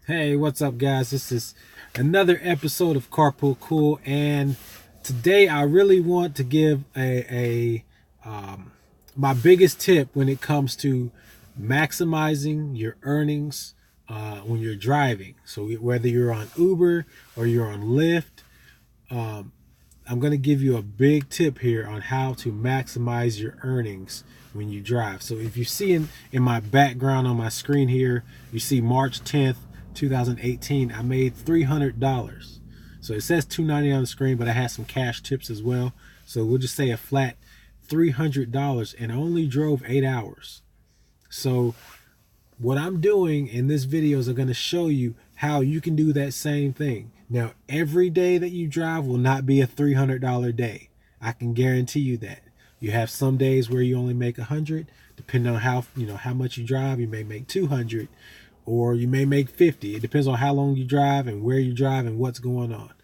Hey, what's up, guys? This is another episode of Carpool Cool, and today I really want to give my biggest tip when it comes to maximizing your earnings when you're driving. So whether you're on Uber or you're on Lyft, um, I'm going to give you a big tip here on how to maximize your earnings when you drive. So if you see in my background on my screen here, you see March 10th, 2018, I made $300. So it says $290 on the screen, but I had some cash tips as well. So we'll just say a flat $300, and I only drove 8 hours. So what I'm doing in this video is I'm going to show you how you can do that same thing. Now, every day that you drive will not be a $300 day. I can guarantee you that. You have some days where you only make 100, depending on how much you drive. You may make 200, or you may make 50. It depends on how long you drive and where you drive and what's going on.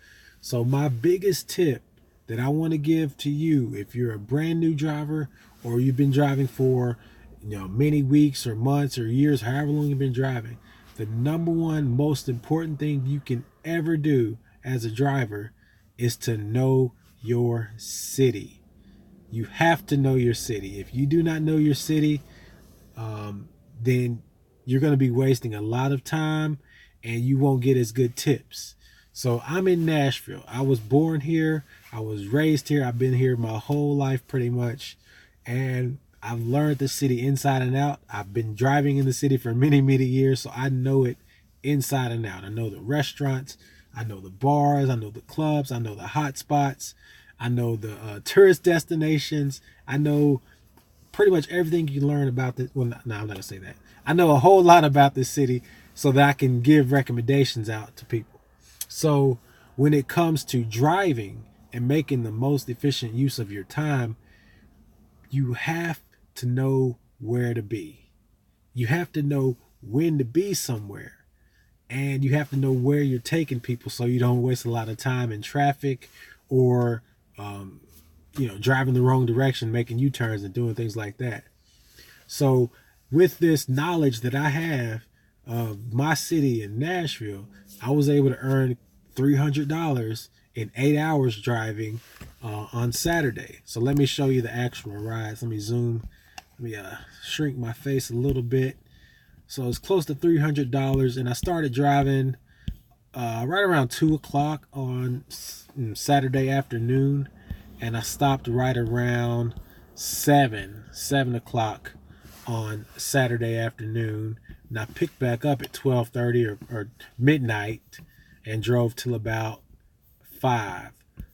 So my biggest tip that I want to give to you, if you're a brand new driver or you've been driving for many weeks or months or years, however long you've been driving, the number one most important thing you can ever do as a driver is to know your city. You have to know your city. If you do not know your city, then you're going to be wasting a lot of time and you won't get as good tips. So I'm in Nashville. I was born here. I was raised here. I've been here my whole life pretty much. And I've learned the city inside and out. I've been driving in the city for many, many years, so I know it inside and out. I know the restaurants. I know the bars. I know the clubs. I know the hot spots. I know the tourist destinations. I know pretty much everything you learn about this. Well, no, I'm not gonna say that. I know a whole lot about this city so that I can give recommendations out to people. So when it comes to driving and making the most efficient use of your time, you have to know where to be. You have to know when to be somewhere. And you have to know where you're taking people so you don't waste a lot of time in traffic or driving the wrong direction, making U-turns and doing things like that. So with this knowledge that I have of my city in Nashville, I was able to earn $300 in 8 hours driving on Saturday. So let me show you the actual rides. Let me zoom. Let me shrink my face a little bit. So it's close to $300, and I started driving right around 2 o'clock on Saturday afternoon, and I stopped right around 7 o'clock on Saturday afternoon, and I picked back up at 12:30 or midnight and drove till about 5.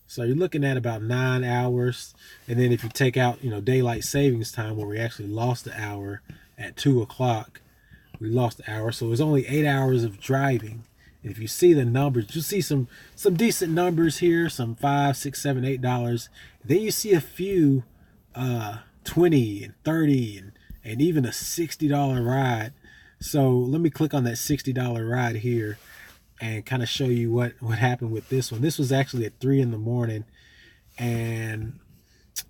So you're looking at about 9 hours. And then if you take out, daylight savings time, where we actually lost an hour at 2 o'clock, we lost an hour. So it was only 8 hours of driving. And if you see the numbers, you see some decent numbers here, some $5, $6, $7, $8. Then you see a few 20 and 30 and even a $60 ride. So let me click on that $60 ride here and kind of show you what happened with this one. This was actually at 3 in the morning. And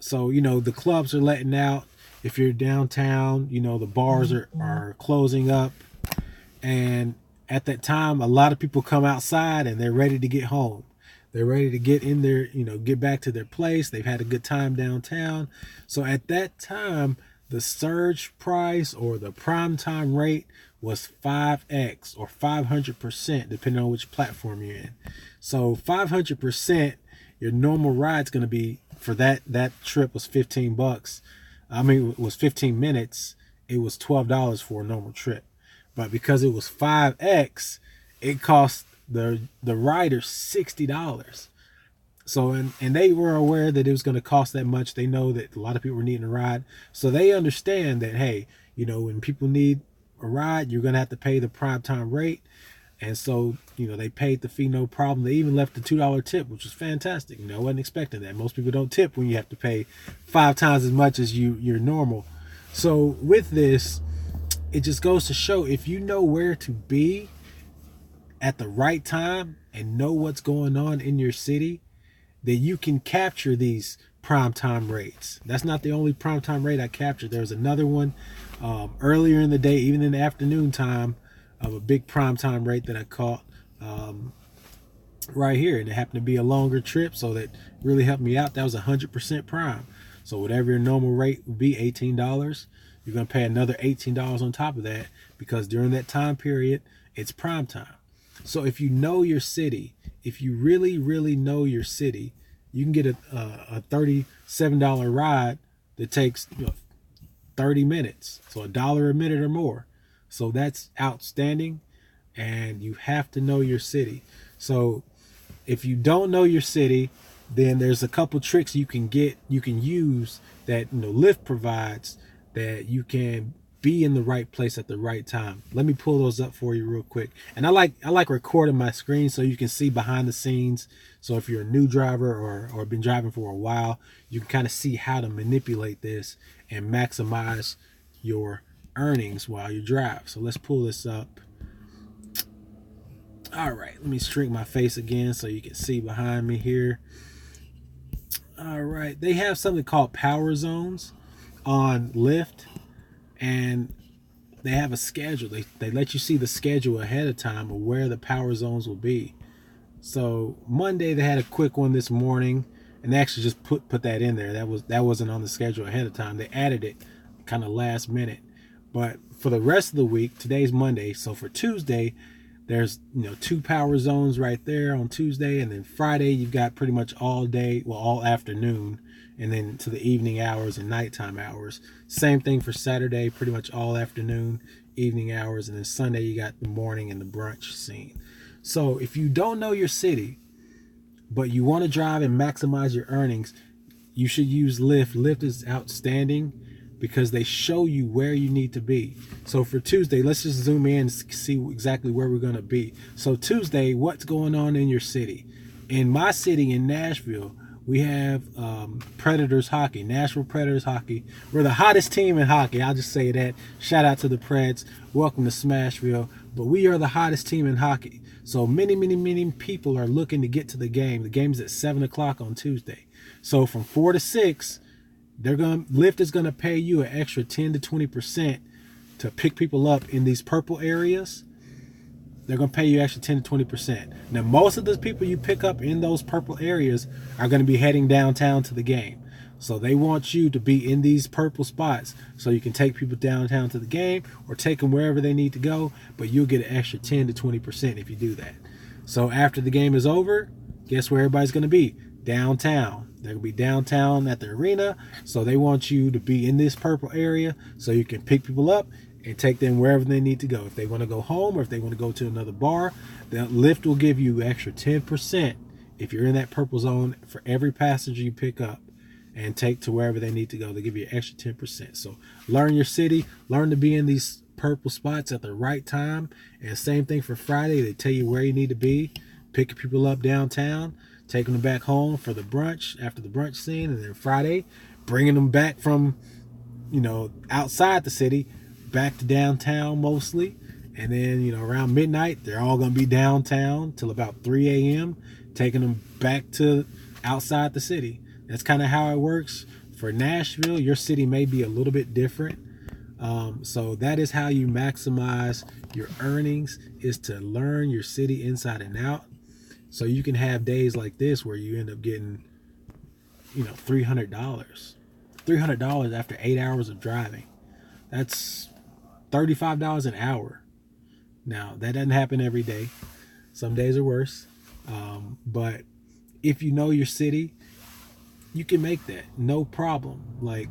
so, the clubs are letting out. If you're downtown, the bars are closing up. And at that time, a lot of people come outside and they're ready to get home. They're ready to get in there, get back to their place. They've had a good time downtown. So at that time, the surge price or the prime time rate was 5x or 500%, depending on which platform you're in. So 500%, your normal ride's going to be, for that trip was $15. I mean, it was 15 minutes. It was $12 for a normal trip. But because it was 5x, it cost the rider $60. So, and they were aware that it was going to cost that much. They know that a lot of people were needing a ride. So they understand that, hey, when people need a ride, you're going to have to pay the prime time rate. And so, they paid the fee, no problem. They even left the $2 tip, which was fantastic. I wasn't expecting that. Most people don't tip when you have to pay 5 times as much as you're normal. So with this, it just goes to show, if you know where to be at the right time and know what's going on in your city, then you can capture these prime time rates. That's not the only prime time rate I captured. There's another one earlier in the day, even in the afternoon time, of a big prime time rate that I caught right here, and it happened to be a longer trip, so that really helped me out. That was 100% prime. So whatever your normal rate would be, $18, you're gonna pay another $18 on top of that because during that time period, it's prime time. So if you know your city, if you really, really know your city, you can get a $37 ride that takes 30 minutes. So $1 a minute or more. So that's outstanding. And you have to know your city. So if you don't know your city, then there's a couple tricks you can use that Lyft provides, that you can be in the right place at the right time. Let me pull those up for you real quick. And I like recording my screen so you can see behind the scenes. So if you're a new driver or been driving for a while, you can kind of see how to manipulate this and maximize your earnings while you drive. So let's pull this up. All right, let me shrink my face again so you can see behind me here. All right, they have something called power zones on Lyft, and they have a schedule. They let you see the schedule ahead of time of where the power zones will be. So Monday they had a quick one this morning, and they actually just put that in there. That wasn't on the schedule ahead of time. They added it kind of last minute. But for the rest of the week, today's Monday, so for Tuesday, there's 2 power zones right there on Tuesday, and then Friday you've got pretty much all day, well, all afternoon, and then to the evening hours and nighttime hours. Same thing for Saturday, pretty much all afternoon, evening hours, and then Sunday you got the morning and the brunch scene. So if you don't know your city, but you want to drive and maximize your earnings, you should use Lyft. Lyft is outstanding because they show you where you need to be. So for Tuesday, let's just zoom in and see exactly where we're going to be. So Tuesday, what's going on in your city? In my city, in Nashville, we have Predators hockey, Nashville Predators hockey. We're the hottest team in hockey. I'll just say that. Shout out to the Preds. Welcome to Smashville. But we are the hottest team in hockey. So many people are looking to get to the game. The game's at 7 o'clock on Tuesday. So from 4 to 6, Lyft is gonna pay you an extra 10 to 20% to pick people up in these purple areas. They're gonna pay you extra 10 to 20%. Now, most of the people you pick up in those purple areas are gonna be heading downtown to the game. So they want you to be in these purple spots so you can take people downtown to the game or take them wherever they need to go, but you'll get an extra 10 to 20% if you do that. So after the game is over, guess where everybody's gonna be? Downtown. They're gonna be downtown at the arena, so they want you to be in this purple area so you can pick people up and take them wherever they need to go. If they want to go home or if they want to go to another bar, the Lyft will give you extra 10% if you're in that purple zone for every passenger you pick up and take to wherever they need to go. They give you an extra 10%. So learn your city, learn to be in these purple spots at the right time. And same thing for Friday. They tell you where you need to be, pick people up downtown, taking them back home for the brunch after the brunch scene, and then Friday bringing them back from outside the city back to downtown mostly, and then around midnight they're all going to be downtown till about 3 a.m. taking them back to outside the city. That's kind of how it works. For Nashville, your city may be a little bit different. So that is how you maximize your earnings, is to learn your city inside and out. So you can have days like this where you end up getting, $300. $300 after 8 hours of driving. That's $35 an hour. Now, that doesn't happen every day. Some days are worse. But if you know your city, you can make that. No problem. Like,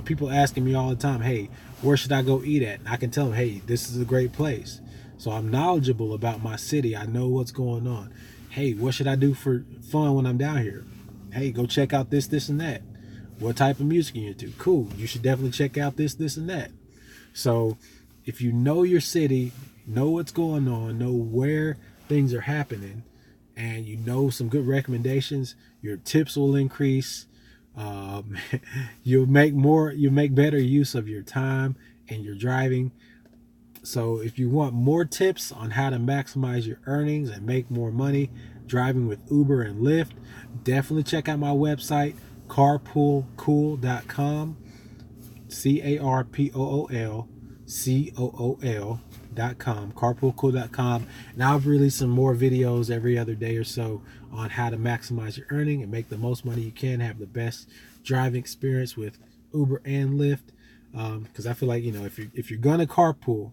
people asking me all the time, hey, where should I go eat at? And I can tell them, hey, this is a great place. So I'm knowledgeable about my city. I know what's going on. Hey, what should I do for fun when I'm down here? Hey, go check out this, and that. What type of music are you into? Cool. You should definitely check out this, and that. So if you know your city, know what's going on, know where things are happening, and you know some good recommendations, your tips will increase. You'll make better use of your time and your driving. So if you want more tips on how to maximize your earnings and make more money driving with Uber and Lyft, definitely check out my website, carpoolcool.com, CARPOOLCOOL.com. carpoolcool.com, and I'll release some more videos every other day or so on how to maximize your earning and make the most money you can, have the best driving experience with Uber and Lyft. Because I feel like, if you're gonna carpool,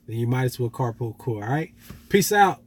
then you might as well carpool cool. All right, peace out.